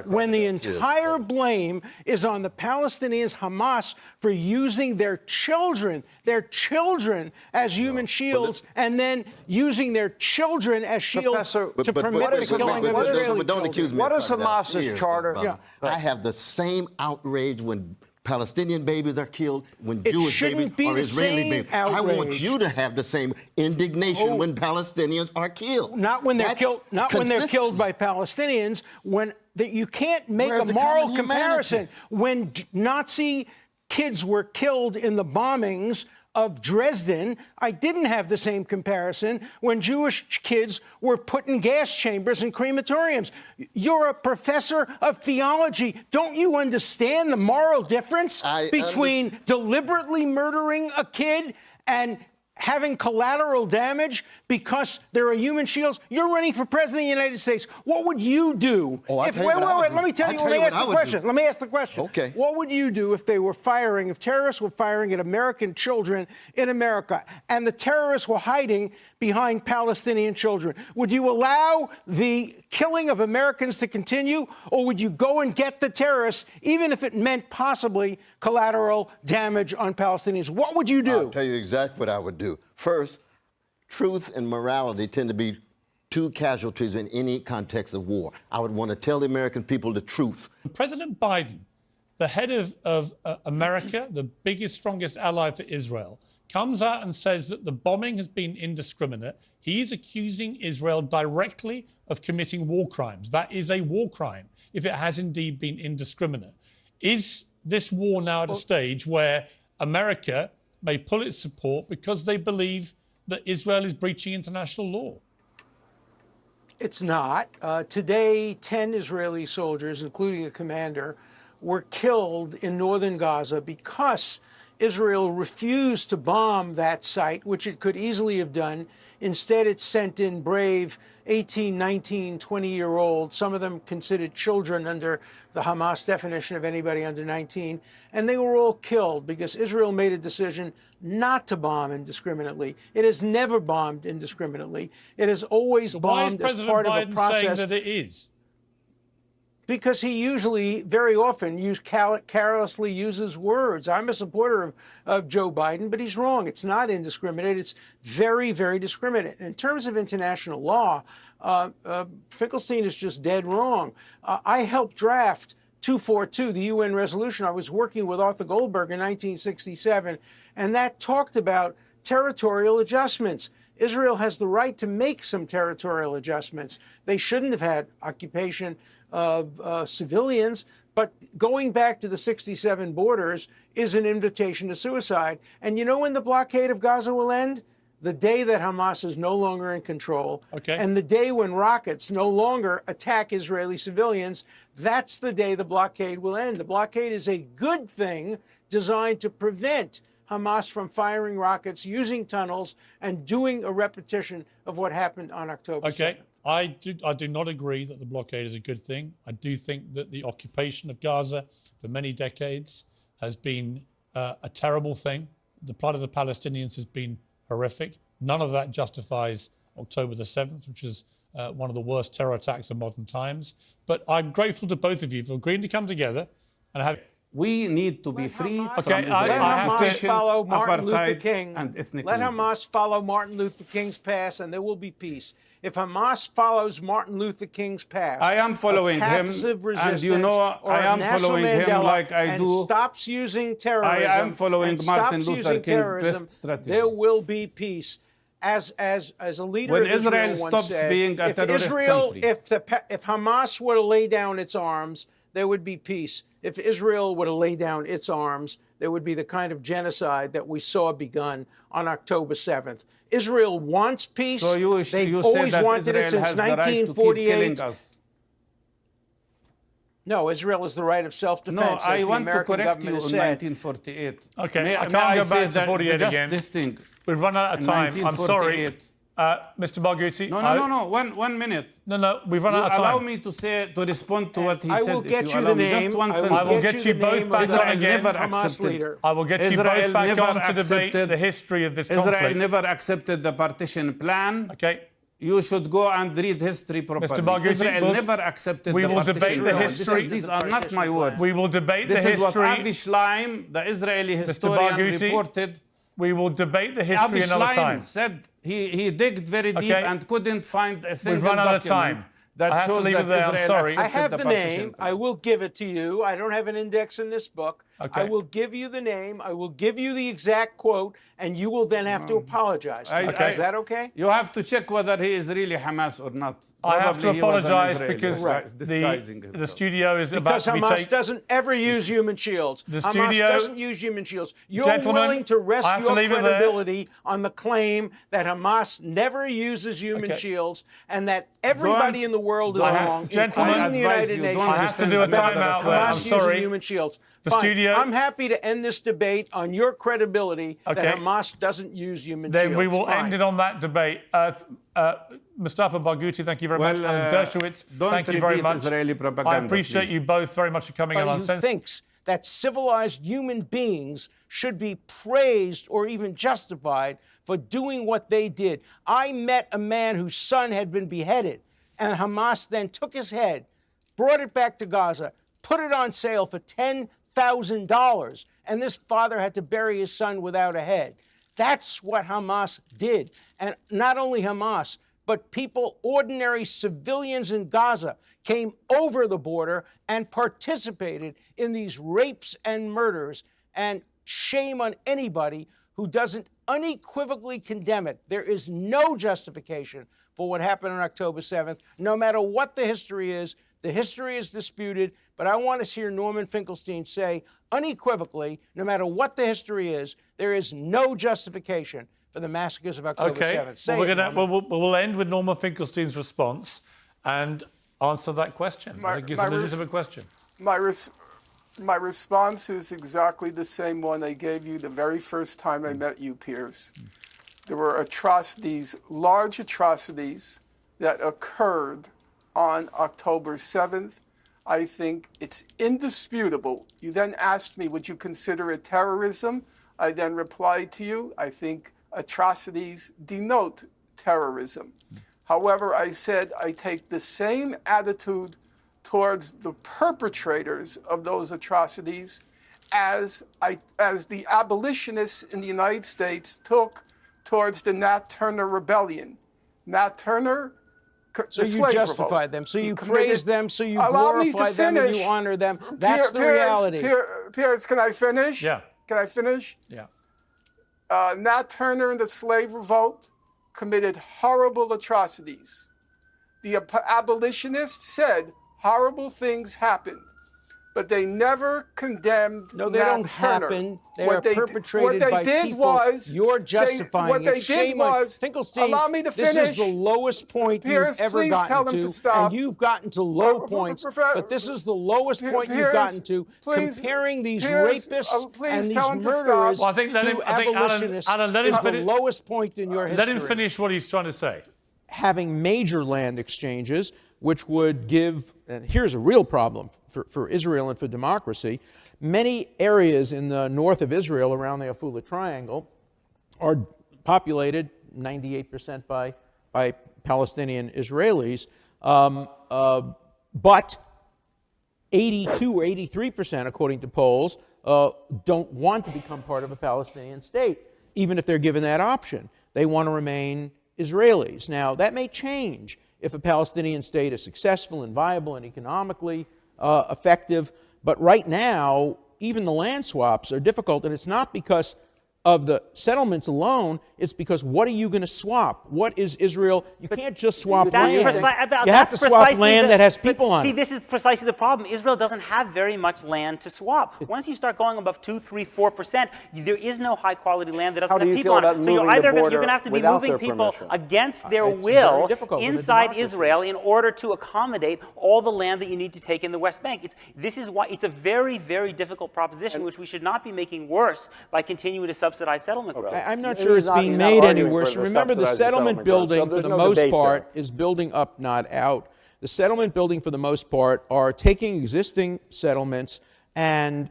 when the entire blame is on the Palestinians, Hamas, for using their children as human shields, and then using their children as shields to permit the killing of Israeli children. What is Hamas's charter? Yeah. I have the same outrage when Palestinian babies are killed, when Jewish babies or Israeli babies. I want you to have the same indignation when Palestinians are killed. Not when they're killed. Not when they're killed by Palestinians. You can't make a moral comparison. When Nazi kids were killed in the bombings of Dresden, I didn't have the same comparison when Jewish kids were put in gas chambers and crematoriums. You're a professor of theology. Don't you understand the moral difference between deliberately murdering a kid and having collateral damage because there are human shields? You're running for president of the United States. What would you do? Let me ask the question. Okay. What would you do if terrorists were firing at American children in America and the terrorists were hiding behind Palestinian children? Would you allow the killing of Americans to continue, or would you go and get the terrorists, even if it meant possibly collateral damage on Palestinians? What would you do? I'll tell you exactly what I would do. First, truth and morality tend to be two casualties in any context of war. I would want to tell the American people the truth. President Biden, the head of America, the biggest, strongest ally for Israel, comes out and says that the bombing has been indiscriminate. He is accusing Israel directly of committing war crimes. That is a war crime if it has indeed been indiscriminate. Is this war now at a stage where America may pull its support because they believe that Israel is breaching international law? It's not. Today, 10 Israeli soldiers, including a commander, were killed in northern Gaza because Israel refused to bomb that site, which it could easily have done. Instead, it sent in brave 18, 19, 20-year-olds, some of them considered children under the Hamas definition of anybody under 19, and they were all killed because Israel made a decision not to bomb indiscriminately. It has never bombed indiscriminately. It has always bombed as part of a process. Why is President Biden saying that it is? Because he usually, very often, carelessly uses words. I'm a supporter of Joe Biden, but he's wrong. It's not indiscriminate. It's very, very discriminate. In terms of international law, Finkelstein is just dead wrong. I helped draft 242, the UN resolution. I was working with Arthur Goldberg in 1967, and that talked about territorial adjustments. Israel has the right to make some territorial adjustments. They shouldn't have had occupation of civilians, but going back to the 67 borders is an invitation to suicide. And you know when the blockade of Gaza will end? The day that Hamas is no longer in control, and the day when rockets no longer attack Israeli civilians. That's the day the blockade will end. The blockade is a good thing designed to prevent Hamas from firing rockets, using tunnels, and doing a repetition of what happened on October 7th. I do not agree that the blockade is a good thing. I do think that the occupation of Gaza for many decades has been a terrible thing. The plight of the Palestinians has been horrific. None of that justifies October the 7th, which is one of the worst terror attacks of modern times. But I'm grateful to both of you for agreeing to come together and have... We need to be free from Let Hamas follow Martin Luther King. Let Hamas follow Martin Luther King's path, and there will be peace. If Hamas follows Martin Luther King's path, I am following him, and you know I am following him like I do. Stops using terrorism. I am following Martin Luther King's best strategy. There will be peace. As a leader when of Israel Israel stops being a terrorist country. If Hamas were to lay down its arms, there would be peace. If Israel were to lay down its arms, there would be the kind of genocide that we saw begun on October 7th. Israel wants peace. So They've always wanted it since 1948. No, Israel has the right of self-defense. No, I want to correct you on 1948. Okay, I can't go back to 48 again. This thing. We've run out of time. I'm sorry. Mr. Barghouti. No. 1 minute. No, we've run out of time. Allow me to respond to what he said. I will get you the name. Just one sentence. I will get you both back on again. I will get you both back on to debate the history of this conflict. Israel never accepted the partition plan. Okay. you should go and read history properly. Mr. Barghouti, Israel never accepted we the will debate the partition. history. These are not my words. We will debate the This is what history. Avi Schleim, the Israeli historian, Barghouti, reported. We will debate the history Avi another Schleim time. said he digged very deep and couldn't find a single We've run out of document time. that I have to shows leave that it there. I'm Israel sorry. accepted I have the partition. name. I will give it to you. I don't have an index in this book. Okay. I will give you the name. I will give you the exact quote, and you will then have to apologize to me. Is that okay? You have to check whether he is really Hamas or not. I have to Probably he was an apologize Israeli, because disguising the himself. studio is about Because to be Hamas taken. doesn't ever use human shields. The Hamas studio- doesn't use human shields. You're Gentlemen, willing to rest I have to your leave it there. credibility on the claim that Hamas never uses human Okay. shields and that everybody in the world is wrong, Gentlemen, including the I advise United you, Nations. don't I have to do a about timeout Hamas there. I'm using sorry. human shields. The Fine. studio- I'm happy to end this debate on your credibility Okay. that Hamas doesn't use human Then shields. we will Fine. end it on that debate. Mustafa Barghouti, thank you very much. Alan Dershowitz, don't thank you very repeat much. Israeli propaganda, I appreciate please. you both very much for coming on. Who Uncensored. thinks that civilized human beings should be praised or even justified for doing what they did. I met a man whose son had been beheaded, and Hamas then took his head, brought it back to Gaza, put it on sale for $10,000, and this father had to bury his son without a head. That's what Hamas did. And not only Hamas, but people, ordinary civilians in Gaza, came over the border and participated in these rapes and murders. And shame on anybody who doesn't unequivocally condemn it. There is no justification for what happened on October 7th, no matter what the history is. The history is disputed, but I want to hear Norman Finkelstein say unequivocally, no matter what the history is, there is no justification for the massacres of October 7th. Say we'll end with Norman Finkelstein's response and answer that question. I think it's a legitimate question. My response is exactly the same one I gave you the very first time I met you, Piers. There were atrocities, large atrocities, that occurred on October 7th. I think it's indisputable. You then asked me, would you consider it terrorism? I then replied to you, I think atrocities denote terrorism. However, I said I take the same attitude towards the perpetrators of those atrocities as the abolitionists in the United States took towards the Nat Turner Rebellion. Nat Turner, so you justified them, so you praise them, so you glorify them, and you honor them. That's the reality. Piers, can I finish? Yeah. Can I finish? Yeah. Nat Turner and the slave revolt committed horrible atrocities. The abolitionists said horrible things happened, but they never condemned No, they Nat don't Turner. happen. They are perpetrated by by people. You're justifying what they it. Shame did on was, Finkelstein, allow me to this finish. is the lowest point Piers, you've ever please gotten tell them to stop. and you've gotten to low points, but this is the lowest point you've gotten to, comparing these rapists and these murderers Well, I think abolitionists Alan, let him is the finish. lowest point in your history. Let him finish what he's trying to say. Having major land exchanges, which would give, and here's a real problem for Israel and for democracy, many areas in the north of Israel around the Afula Triangle are populated 98% by Palestinian Israelis, but 82 or 83%, according to polls, don't want to become part of a Palestinian state, even if they're given that option. They want to remain Israelis. Now, that may change if a Palestinian state is successful and viable and economically effective, but right now, even the land swaps are difficult, and it's not because of the settlements alone, it's because what are you going to swap? What is Israel? You can't just swap land. You have to swap land that has people on it. See, this is precisely the problem. Israel doesn't have very much land to swap. Once you start going above 2, 3, 4%, there is no high-quality land that doesn't have people on it. So you're either you're going to have to be moving people against their will inside Israel in order to accommodate all the land that you need to take in the West Bank. This is why it's a very, very difficult proposition, which we should not be making worse by continuing to subsidize settlement growth. I'm not sure it's being made any worse. Remember, the settlement building, for the most part, is building up, not out. The settlement building, for the most part, are taking existing settlements and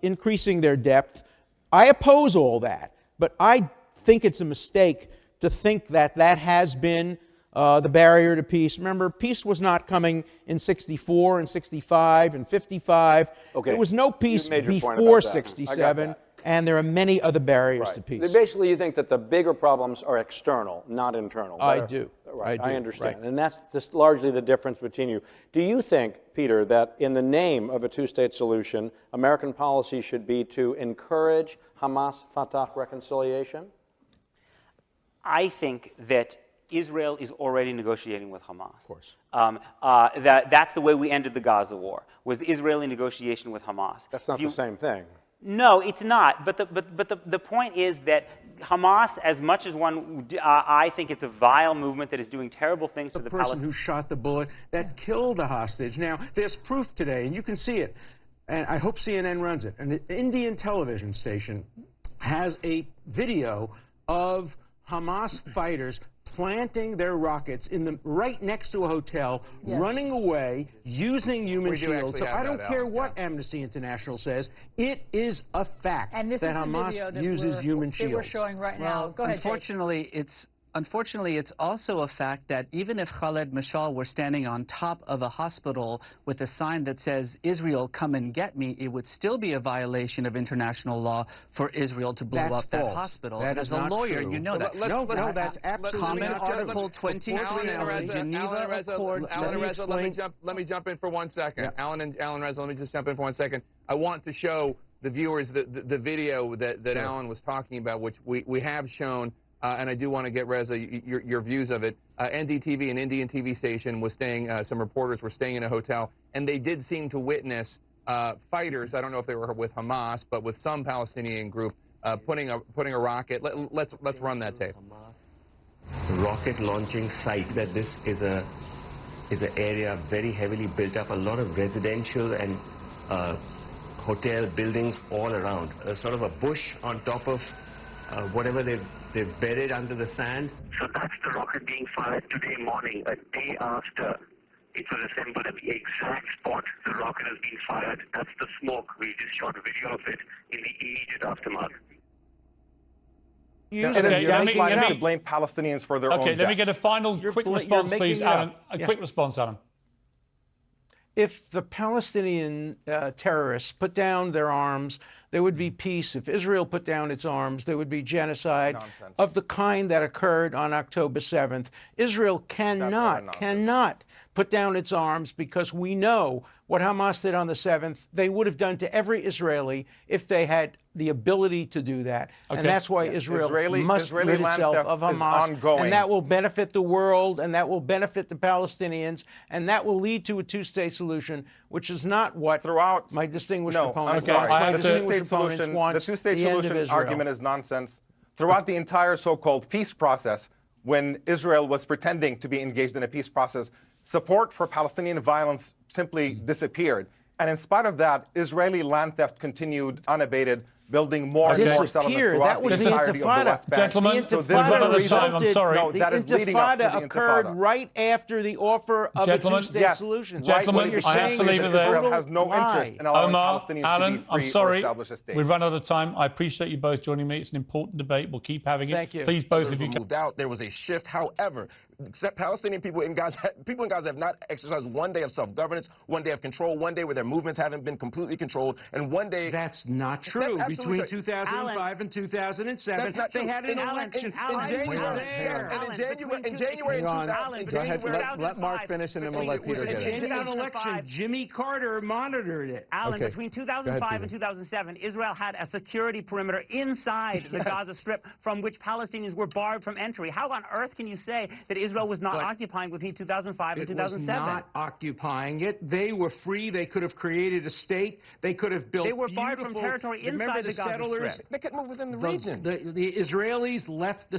increasing their depth. I oppose all that, but I think it's a mistake to think that that has been the barrier to peace. Remember, peace was not coming in 64 and 65 and 55. Okay. There was no peace before 67, and there are many other barriers to peace. Basically, you think that the bigger problems are external, not internal. I do. Right, I understand. Right. And that's just largely the difference between you. Do you think, Peter, that in the name of a two-state solution, American policy should be to encourage Hamas-Fatah reconciliation? I think that Israel is already negotiating with Hamas. Of course. That's the way we ended the Gaza war, was the Israeli negotiation with Hamas. That's not the same thing. No, it's not. But the point is that Hamas, as much as I think it's a vile movement that is doing terrible things to the Palestinians. The person who shot the bullet that killed the hostage. Now, there's proof today, and you can see it. And I hope CNN runs it. An Indian television station has a video of Hamas fighters planting their rockets right next to a hotel, running away, using human shields. So I don't care what Amnesty International says. It is a fact that Hamas uses human shields. We're showing right now. Go ahead, Unfortunately, it's also a fact that even if Khaled Mashal were standing on top of a hospital with a sign that says, "Israel, come and get me," it would still be a violation of international law for Israel to blow up that hospital. That as a lawyer, you know that. No, that's absolutely not true. Article 23 of the Geneva Accord. Alan Reza, let me jump in for 1 second. Yeah. Alan Reza, let me just jump in for 1 second. I want to show the viewers the video that Alan was talking about, which we have shown. And I do want to get, Reza, your views of it. NDTV, an Indian TV station, was staying, some reporters were staying in a hotel, and they did seem to witness fighters, I don't know if they were with Hamas, but with some Palestinian group, putting a rocket. Let's run that tape. Rocket launching site, that this is an area very heavily built up, a lot of residential and hotel buildings all around. Sort of a bush on top of whatever they've buried under the sand. So that's the rocket being fired today morning, a day after it was assembled at the exact spot the rocket has been fired. That's the smoke. We just shot a video of it in the immediate aftermath. Let me blame Palestinians for their own deaths. Let me get a final quick response, please, Alan. A quick response, Alan. If the Palestinian terrorists put down their arms, there would be peace. If Israel put down its arms, there would be genocide of the kind that occurred on October 7th. Israel cannot put down its arms, because we know what Hamas did on the 7th, they would have done to every Israeli if they had the ability to do that. And that's why Israel must rid itself of Hamas. And that will benefit the world, and that will benefit the Palestinians, and that will lead to a two-state solution, which is not what my distinguished opponents want. The two-state solution argument is nonsense. Throughout the entire so-called peace process, when Israel was pretending to be engaged in a peace process, support for Palestinian violence simply disappeared. And in spite of that, Israeli land theft continued unabated, building more and more settlements throughout the entirety of the West Bank. Gentlemen, we've run out of time. I'm sorry. No, that is leading up to the Intifada occurred right after the offer of a two-state solution. Gentlemen, I have to leave it there. Israel has no interest in allowing Palestinians Alan, to be free I'm sorry. or establish a state. We've run out of time. I appreciate you both joining me. It's an important debate. We'll keep having it. Thank you. Please, both of you. Moved out. There was a shift. However, Palestinian people in Gaza have not exercised 1 day of self-governance, 1 day of control, 1 day where their movements haven't been completely controlled, and 1 day... That's not true. Between 2005 and 2007, they had an election. In January... Let Mark finish, and then we'll let Peter get it. In an election, Jimmy Carter monitored it. Alan, between 2005 and 2007, Israel had a security perimeter inside the Gaza Strip from which Palestinians were barred from entry. How on earth can you say that Israel was not occupying between 2005 and 2007? It was not occupying it. They were free. They could have created a state. They could have built beautiful... They were barred from territory inside the Gaza Strip. They could move within the region. The Israelis left the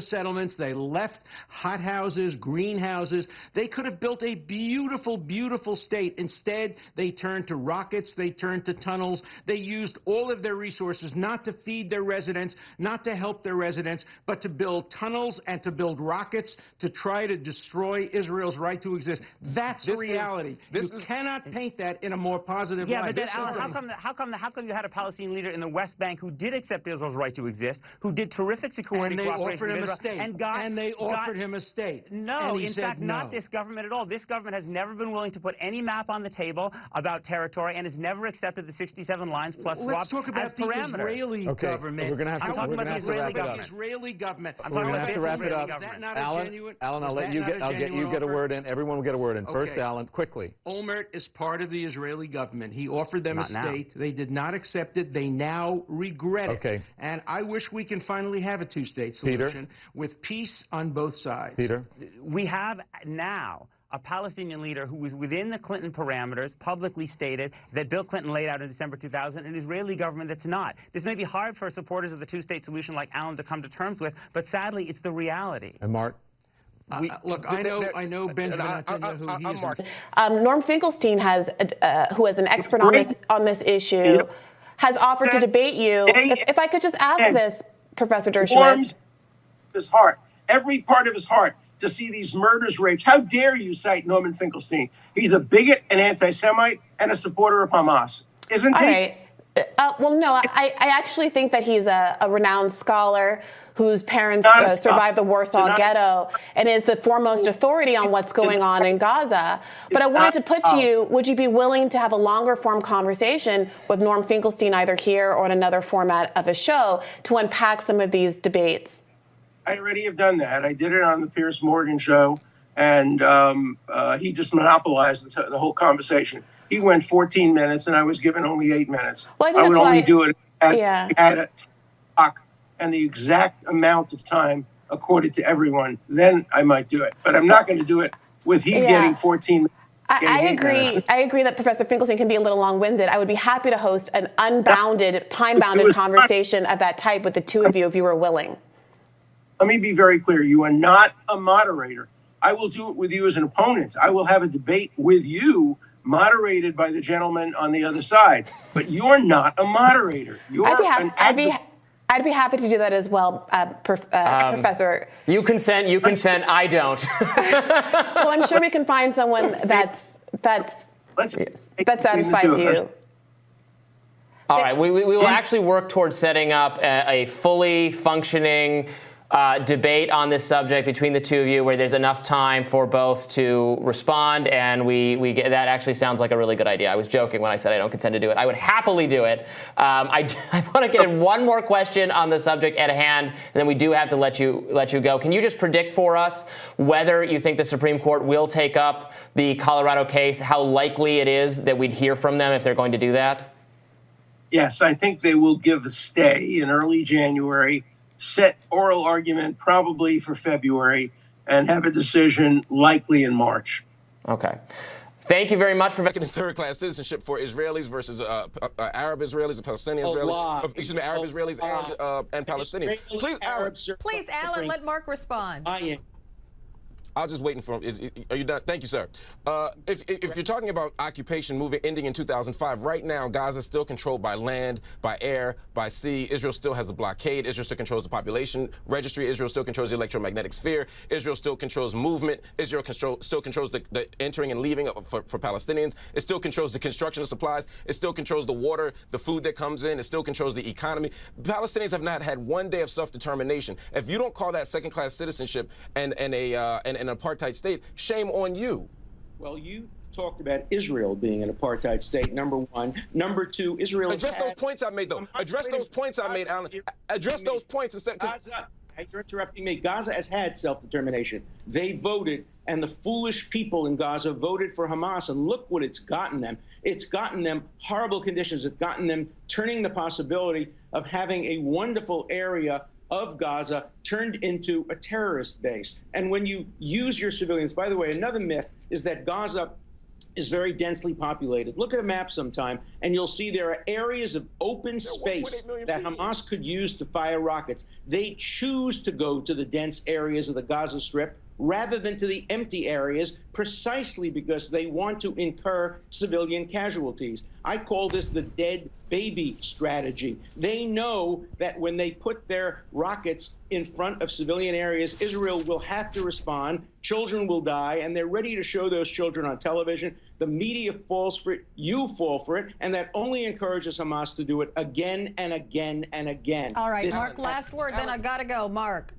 settlements. They left hothouses, greenhouses. They could have built a beautiful, beautiful state. Instead, they turned to rockets. They turned to tunnels. They used all of their resources not to feed their residents, not to help their residents, but to build tunnels and to build rockets to try to destroy Israel's right to exist. That's the reality. You cannot paint that in a more positive light. Yeah, but then, Alan, how come you had a Palestinian Palestinian leader in the West Bank who did accept Israel's right to exist, who did terrific security cooperation with Israel, and they offered him a state. No, in fact, not this government at all. This government has never been willing to put any map on the table about territory and has never accepted the 67 lines plus SWAP Let's talk about the Israeli government. We're going to have to, I'm talking about the Israeli government. Israeli government. I'm We're talking going to have to wrap it up. Is that not a Alan, genuine? Alan, I'll let you get. I'll get you get a word in. Everyone will get a word in. First, Alan, quickly. Olmert is part of the Israeli government. He offered them a state. They did not accept it. They now regret it. And I wish we can finally have a two-state solution with peace on both sides. Peter? We have now a Palestinian leader who was within the Clinton parameters, publicly stated, that Bill Clinton laid out in December 2000, an Israeli government that's not. This may be hard for supporters of the two-state solution like Alan to come to terms with, but sadly, it's the reality. And Mark? Look, I know Benjamin Netanyahu. Norm Finkelstein has, who is an expert on this issue, has offered to debate you. If I could just ask this, Professor Dershowitz. His heart, every part of his heart, to see these murders, rapes. How dare you cite Norman Finkelstein? He's a bigot, an anti-Semite, and a supporter of Hamas, isn't he? All right. Well, no, I actually think that he's a renowned scholar whose parents survived the Warsaw Ghetto and is the foremost authority on what's going on in Gaza. But I wanted to put to you, would you be willing to have a longer form conversation with Norm Finkelstein either here or in another format of a show to unpack some of these debates? I already have done that. I did it on the Piers Morgan show, and he just monopolized the whole conversation. He went 14 minutes, and I was given only 8 minutes. Well, I would only do it at a clock and the exact amount of time accorded to everyone. Then I might do it. But I'm not going to do it with getting 14 minutes. I agree that Professor Finkelstein can be a little long-winded. I would be happy to host an unbounded, time-bounded conversation of that type with the two of you if you were willing. Let me be very clear. You are not a moderator. I will do it with you as an opponent. I will have a debate with you, moderated by the gentleman on the other side. But you're not a moderator. You're I'd be happy to do that as well, Professor. You consent. You consent. I don't. Well, I'm sure we can find someone that satisfies you. All right. We will actually work towards setting up a fully functioning debate on this subject between the two of you, where there's enough time for both to respond, and we get that. Actually sounds like a really good idea. I was joking when I said I don't consent to do it. I would happily do it. I want to get in one more question on the subject at hand, and then we do have to let you go. Can you just predict for us whether you think the Supreme Court will take up the Colorado case? How likely it is that we'd hear from them if they're going to do that? Yes, I think they will give a stay in early January. Set oral argument probably for February, and have a decision likely in March. Okay. Thank you very much for making third-class citizenship for Israelis versus Arab Israelis and Palestinian Israelis. Excuse me, Arab Israelis and Palestinians. Please, Alan, let Mark respond. I'll just waiting for him. Are you done? Thank you, sir. If you're talking about occupation ending in 2005, right now Gaza is still controlled by land, by air, by sea. Israel still has a blockade. Israel still controls the population registry. Israel still controls the electromagnetic sphere. Israel still controls movement. Israel still controls the entering and leaving for Palestinians. It still controls the construction of supplies. It still controls the water, the food that comes in. It still controls the economy. Palestinians have not had one day of self-determination. If you don't call that second-class citizenship and an apartheid state, shame on you. Well, you talked about Israel being an apartheid state, number one. Number two, Israel... Address those points I made, though. Address those points I made, Alan. Address those points instead... Gaza, you're interrupting me. Gaza has had self-determination. They voted, and the foolish people in Gaza voted for Hamas, and look what it's gotten them. It's gotten them horrible conditions. It's gotten them turning the possibility of having a wonderful area of Gaza turned into a terrorist base. And when you use your civilians, by the way, another myth is that Gaza is very densely populated. Look at a map sometime, and you'll see there are areas of open space that Hamas could use to fire rockets. They choose to go to the dense areas of the Gaza Strip rather than to the empty areas, precisely because they want to incur civilian casualties. I call this the dead baby strategy. They know that when they put their rockets in front of civilian areas, Israel will have to respond, children will die, and they're ready to show those children on television. The media falls for it, you fall for it, and that only encourages Hamas to do it again and again and again. All right, Mark, last word, then I gotta go. Mark.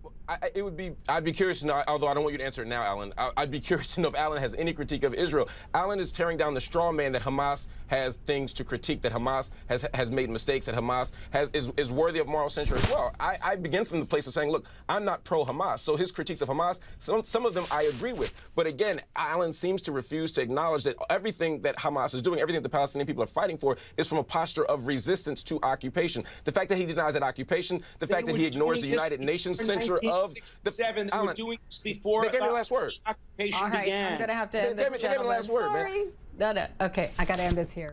I'd be curious to know, although I don't want you to answer it now, Alan, I'd be curious to know if Alan has any critique of Israel. Alan is tearing down the straw man that Hamas has things to critique, that Hamas has made mistakes, that Hamas is worthy of moral censure as well. I begin from the place of saying, look, I'm not pro-Hamas, so his critiques of Hamas, some of them I agree with. But again, Alan seems to refuse to acknowledge that everything that Hamas is doing, everything that the Palestinian people are fighting for, is from a posture of resistance to occupation. The fact that he denies that occupation, the fact that he ignores the United Nations censure of they were doing this before. They gave me the last word. All right, I'm going to have to end this, gentlemen. Sorry. No, okay, I got to end this here.